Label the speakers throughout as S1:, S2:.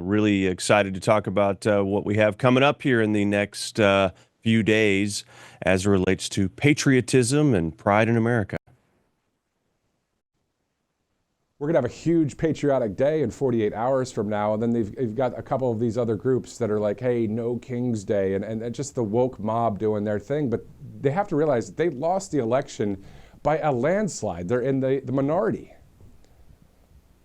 S1: Really excited to talk about what we have coming up here in the next few days as it relates to patriotism and pride in America.
S2: We're going to have a huge patriotic day in 48 hours from now. And then they've got a couple of these other groups that are like, hey, no King's Day, and just the woke mob doing their thing. But they have to realize that they lost the election by a landslide. They're in the minority.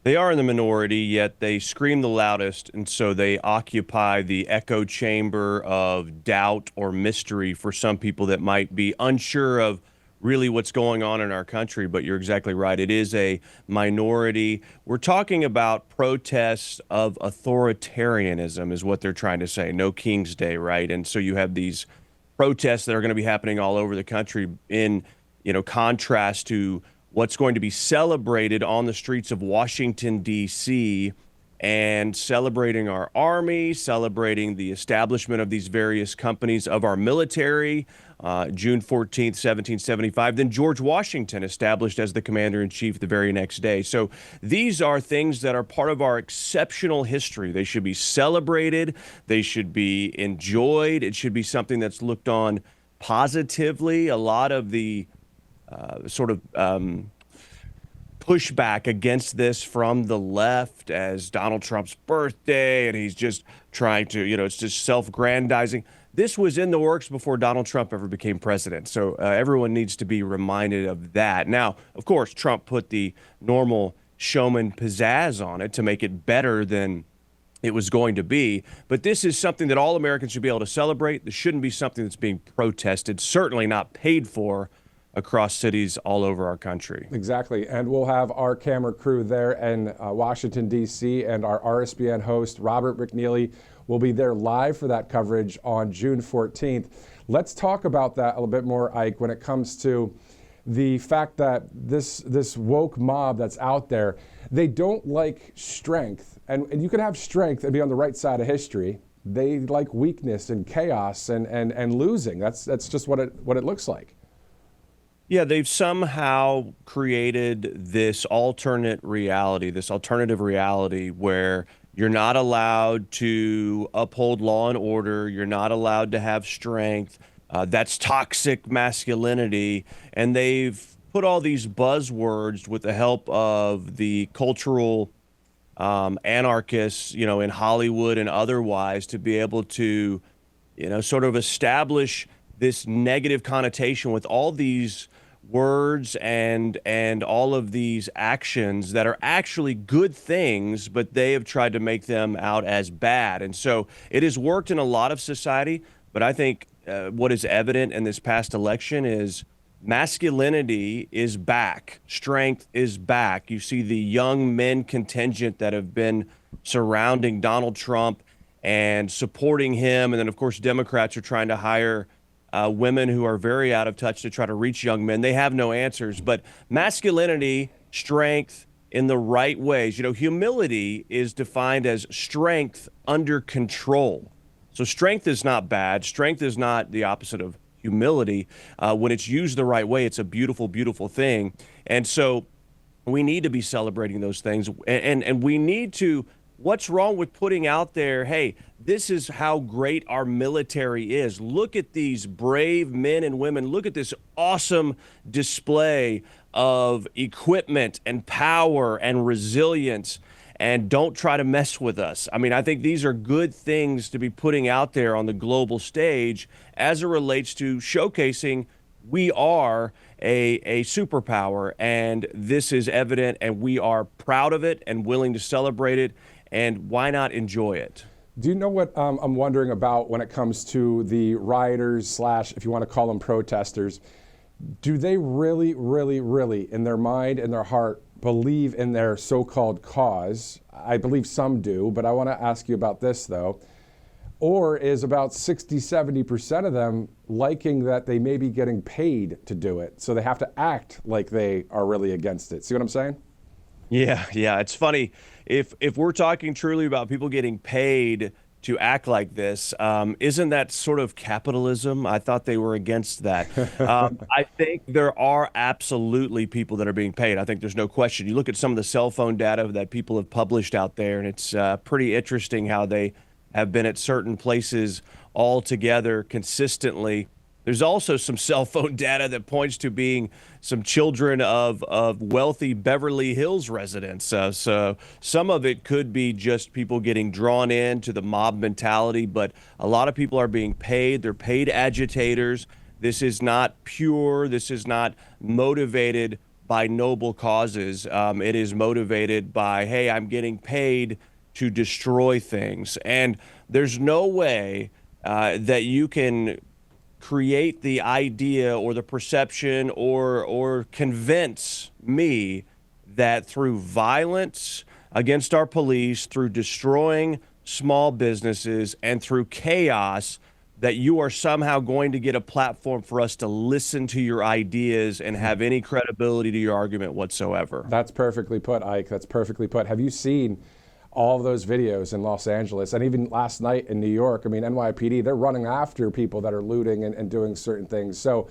S1: They are in the minority, yet they scream the loudest, and so they occupy the echo chamber of doubt or mystery for some people that might be unsure of really what's going on in our country. But you're exactly right. It is a minority. We're talking about protests of authoritarianism is what they're trying to say. No King's Day, right? And so you have these protests that are going to be happening all over the country in, contrast to what's going to be celebrated on the streets of Washington, D.C., and celebrating our Army, celebrating the establishment of these various companies of our military, June 14th, 1775. Then George Washington established as the commander-in-chief the very next day. So these are things that are part of our exceptional history. They should be celebrated. They should be enjoyed. It should be something that's looked on positively. A lot of the pushback against this from the left as Donald Trump's birthday, and he's just trying to, it's just self-grandizing. This was in the works before Donald Trump ever became president. So everyone needs to be reminded of that. Now, of course, Trump put the normal showman pizzazz on it to make it better than it was going to be. But this is something that all Americans should be able to celebrate. This shouldn't be something that's being protested, certainly not paid for, across cities all over our country.
S2: Exactly. And we'll have our camera crew there in Washington, D.C., and our RSBN host, Robert McNeely, will be there live for that coverage on June 14th. Let's talk about that a little bit more, Ike, when it comes to the fact that this woke mob that's out there, they don't like strength. And you can have strength and be on the right side of history. They like weakness and chaos and losing. That's just what it looks like.
S1: Yeah, they've somehow created this alternative reality where you're not allowed to uphold law and order. You're not allowed to have strength. That's toxic masculinity. And they've put all these buzzwords with the help of the cultural anarchists, in Hollywood and otherwise, to be able to, sort of establish this negative connotation with all these words and all of these actions that are actually good things, but they have tried to make them out as bad. And so it has worked in a lot of society, but I think what is evident in this past election is masculinity is back. Strength is back. You see the young men contingent that have been surrounding Donald Trump and supporting him. And then, of course, Democrats are trying to hire women who are very out of touch to try to reach young men. They have no answers. But masculinity, strength in the right ways. Humility is defined as strength under control. So strength is not bad. Strength is not the opposite of humility. When it's used the right way, it's a beautiful, beautiful thing. And so we need to be celebrating those things. And we need to. What's wrong with putting out there, hey, this is how great our military is. Look at these brave men and women. Look at this awesome display of equipment and power and resilience, and don't try to mess with us. I mean, I think these are good things to be putting out there on the global stage as it relates to showcasing we are a superpower, and this is evident, and we are proud of it and willing to celebrate it. And why not enjoy it?
S2: Do you know what I'm wondering about when it comes to the rioters / if you want to call them protesters? Do they really, really, really, in their mind and their heart, believe in their so-called cause? I believe some do, but I want to ask you about this, though. Or is about 60-70% of them liking that they may be getting paid to do it, so they have to act like they are really against it? See what I'm saying?
S1: Yeah. It's funny. If we're talking truly about people getting paid to act like this. Isn't that sort of capitalism? I thought they were against that. I think there are absolutely people that are being paid. I think there's no question. You look at some of the cell phone data that people have published out there, and it's pretty interesting how they have been at certain places all together consistently. There's also some cell phone data that points to being some children of wealthy Beverly Hills residents. So some of it could be just people getting drawn into the mob mentality, but a lot of people are being paid. They're paid agitators. This is not pure. This is not motivated by noble causes. It is motivated by, hey, I'm getting paid to destroy things. And there's no way that you can create the idea or the perception or convince me that through violence against our police, through destroying small businesses, and through chaos, that you are somehow going to get a platform for us to listen to your ideas and have any credibility to your argument whatsoever.
S2: That's perfectly put, Ike. That's perfectly put. Have you seen all of those videos in Los Angeles and even last night in New York? I mean, NYPD, they're running after people that are looting and doing certain things. So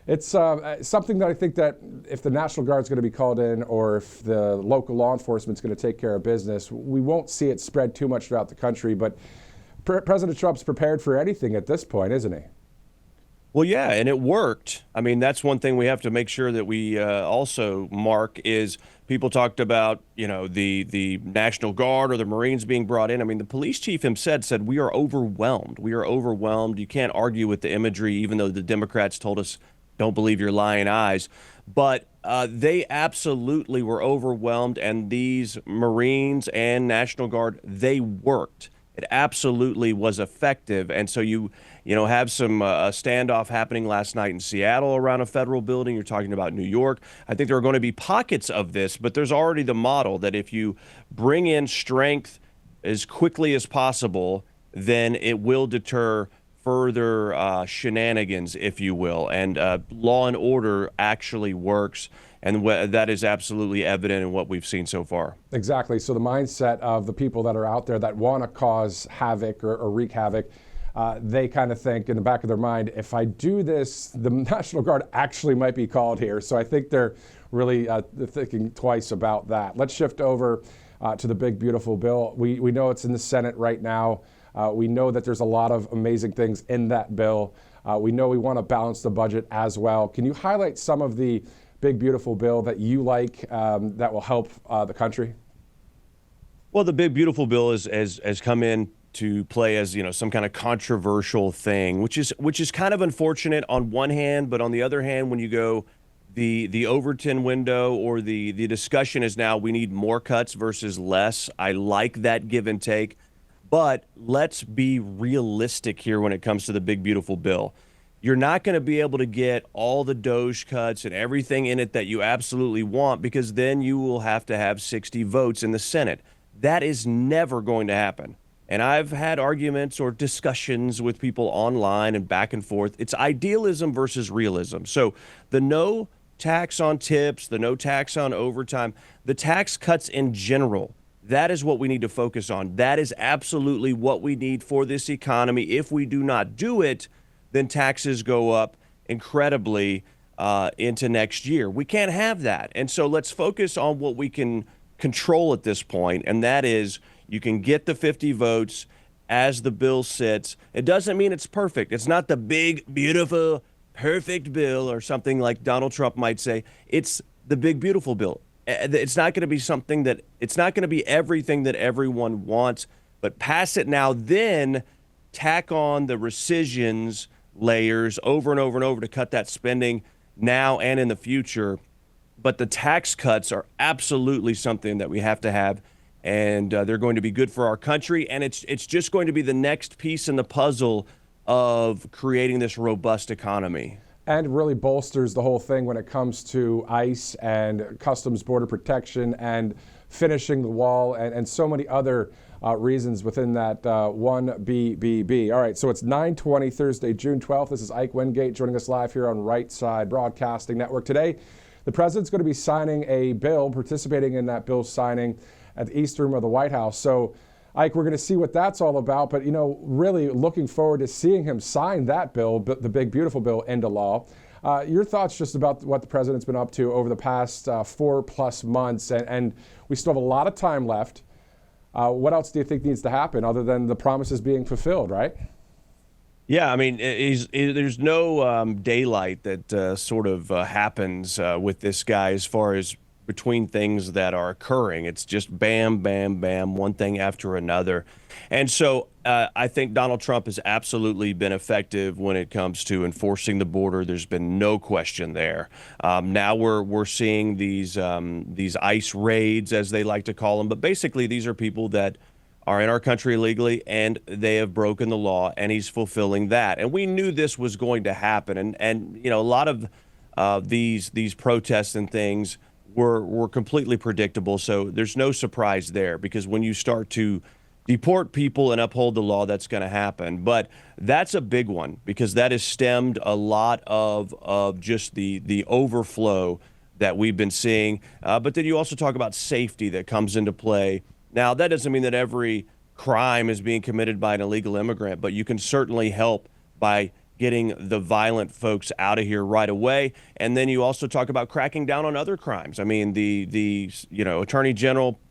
S2: it's something that I think that if the National Guard's going to be called in, or if the local law enforcement's going to take care of business, we won't see it spread too much throughout the country. But President Trump's prepared for anything at this point, isn't he?
S1: Well, yeah, and it worked. I mean, that's one thing we have to make sure that we also mark is people talked about, the National Guard or the Marines being brought in. I mean, the police chief himself said, we are overwhelmed. We are overwhelmed. You can't argue with the imagery, even though the Democrats told us, don't believe your lying eyes. But they absolutely were overwhelmed, and these Marines and National Guard, they worked. It absolutely was effective. And so you have some standoff happening last night in Seattle around a federal building. You're talking about New York. I think there are going to be pockets of this, but there's already the model that if you bring in strength as quickly as possible, then it will deter further shenanigans, if you will. And law and order actually works. And that is absolutely evident in what we've seen so far.
S2: Exactly. So the mindset of the people that are out there that want to cause havoc or wreak havoc, they kind of think in the back of their mind, if I do this, the National Guard actually might be called here. So I think they're really thinking twice about that. Let's shift over to the big, beautiful bill. We know it's in the Senate right now. We know that there's a lot of amazing things in that bill. We know we want to balance the budget as well. Can you highlight some of the big, beautiful bill that you like that will help the country?
S1: Well, the big, beautiful bill has come in to play as some kind of controversial thing, which is kind of unfortunate on one hand, but on the other hand, when you go the Overton window or the discussion is now we need more cuts versus less. I like that give and take, but let's be realistic here when it comes to the big, beautiful bill. You're not going to be able to get all the Doge cuts and everything in it that you absolutely want, because then you will have to have 60 votes in the Senate. That is never going to happen. And I've had arguments or discussions with people online and back and forth. It's idealism versus realism. So the no tax on tips, the no tax on overtime, the tax cuts in general, that is what we need to focus on. That is absolutely what we need for this economy. If we do not do it, then taxes go up incredibly into next year. We can't have that. And so let's focus on what we can control at this point, and that is you can get the 50 votes as the bill sits. It doesn't mean it's perfect. It's not the big, beautiful, perfect bill or something like Donald Trump might say. It's the big, beautiful bill. It's not going to be it's not going to be everything that everyone wants, but pass it now, then tack on the rescissions layers over and over and over to cut that spending now and in the future. But the tax cuts are absolutely something that we have to have, and they're going to be good for our country. And it's just going to be the next piece in the puzzle of creating this robust economy.
S2: And really bolsters the whole thing when it comes to ICE and Customs Border Protection and finishing the wall and so many other reasons within that one BBB. All right, so it's 9:20 Thursday, June 12th. This is Ike Wingate joining us live here on Right Side Broadcasting Network. Today, the president's going to be signing a bill, participating in that bill signing at the East Room of the White House. So Ike, we're going to see what that's all about. But, really looking forward to seeing him sign that bill, the big, beautiful bill, into law. Your thoughts just about what the president's been up to over the past 4+ months, and we still have a lot of time left. What else do you think needs to happen other than the promises being fulfilled, right?
S1: Yeah, I mean, there's no daylight that sort of happens with this guy as far as between things that are occurring. It's just bam, bam, bam, one thing after another. And so I think Donald Trump has absolutely been effective when it comes to enforcing the border. There's been no question there. Now we're seeing these ICE raids, as they like to call them, but basically these are people that are in our country illegally, and they have broken the law, and he's fulfilling that. And we knew this was going to happen. And a lot of these protests and things were completely predictable. So there's no surprise there, because when you start to deport people and uphold the law, that's going to happen. But that's a big one, because that has stemmed a lot of just the overflow that we've been seeing. But then you also talk about safety that comes into play. Now, that doesn't mean that every crime is being committed by an illegal immigrant, but you can certainly help by getting the violent folks out of here right away. And then you also talk about cracking down on other crimes. I mean, the Attorney General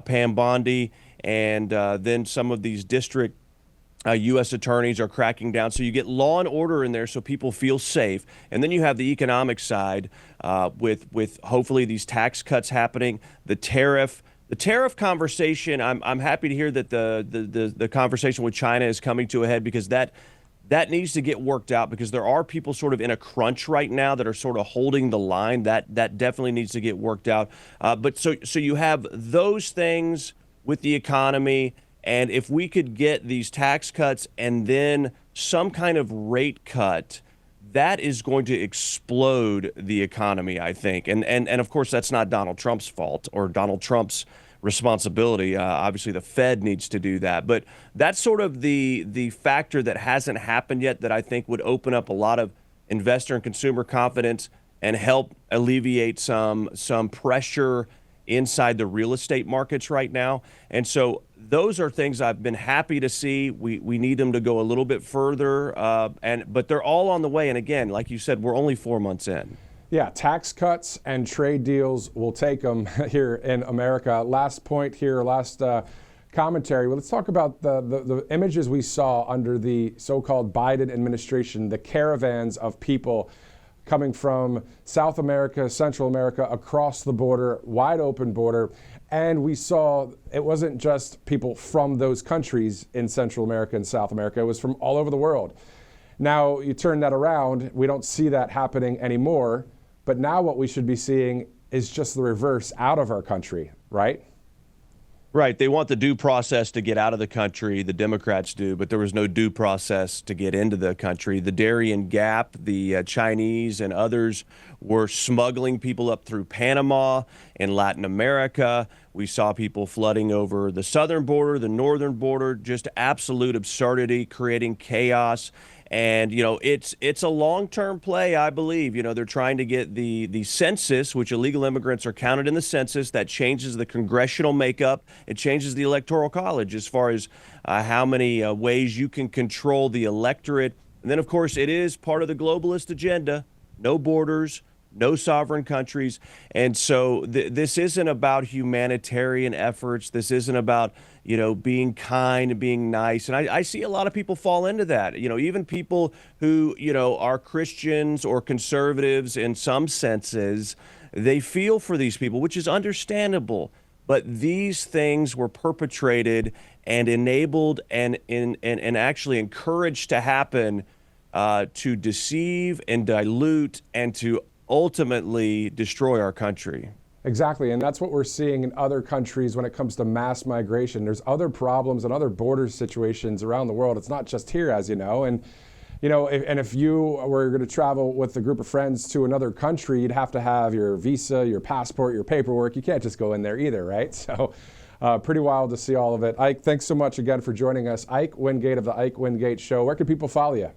S1: Pam Bondi, and then some of these district U.S. attorneys are cracking down. So you get law and order in there so people feel safe. And then you have the economic side with hopefully these tax cuts happening, the tariff conversation. I'm happy to hear that the conversation with China is coming to a head, because that needs to get worked out, because there are people sort of in a crunch right now that are sort of holding the line. That definitely needs to get worked out. But so you have those things with the economy, and if we could get these tax cuts and then some kind of rate cut, that is going to explode the economy, I think. And of course, that's not Donald Trump's fault or Donald Trump's responsibility. Obviously, the Fed needs to do that. But that's sort of the factor that hasn't happened yet, that I think would open up a lot of investor and consumer confidence and help alleviate some pressure inside the real estate markets right now. And so those are things I've been happy to see. We need them to go a little bit further, but they're all on the way. And again, like you said, we're only 4 months in.
S2: Yeah, tax cuts and trade deals, will take them here in America. Last point here, last commentary. Well, let's talk about the images we saw under the so-called Biden administration, the caravans of people coming from South America, Central America, across the border, wide open border. And we saw it wasn't just people from those countries in Central America and South America, it was from all over the world. Now, you turn that around, we don't see that happening anymore. But now what we should be seeing is just the reverse out of our country, right?
S1: Right. They want the due process to get out of the country. The Democrats do, but there was no due process to get into the country. The Darien Gap, the Chinese and others were smuggling people up through Panama and Latin America. We saw people flooding over the southern border, the northern border, just absolute absurdity, creating chaos. And, it's a long-term play, I believe. They're trying to get the census, which illegal immigrants are counted in the census. That changes the congressional makeup. It changes the electoral college as far as how many ways you can control the electorate. And then, of course, it is part of the globalist agenda. No borders, no sovereign countries. And so this isn't about humanitarian efforts. This isn't about, being kind and being nice. And I see a lot of people fall into that, even people who, are Christians or conservatives in some senses. They feel for these people, which is understandable. But these things were perpetrated and enabled and actually encouraged to happen to deceive and dilute and to ultimately destroy our country.
S2: Exactly, and that's what we're seeing in other countries when it comes to mass migration. There's other problems and other border situations around the world. It's not just here, as you know. And if you were going to travel with a group of friends to another country, you'd have to have your visa, your passport, your paperwork. You can't just go in there either, right? So pretty wild to see all of it. Ike, thanks so much again for joining us. Ike Wingate of the Ike Wingate Show. Where can people follow you?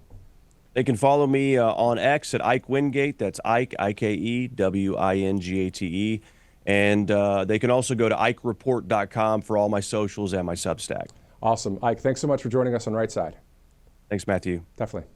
S1: They can follow me on X at Ike Wingate. That's Ike, Ike, Wingate. And they can also go to ikereport.com for all my socials and my Substack.
S2: Awesome. Ike, thanks so much for joining us on Right Side.
S1: Thanks, Matthew.
S2: Definitely.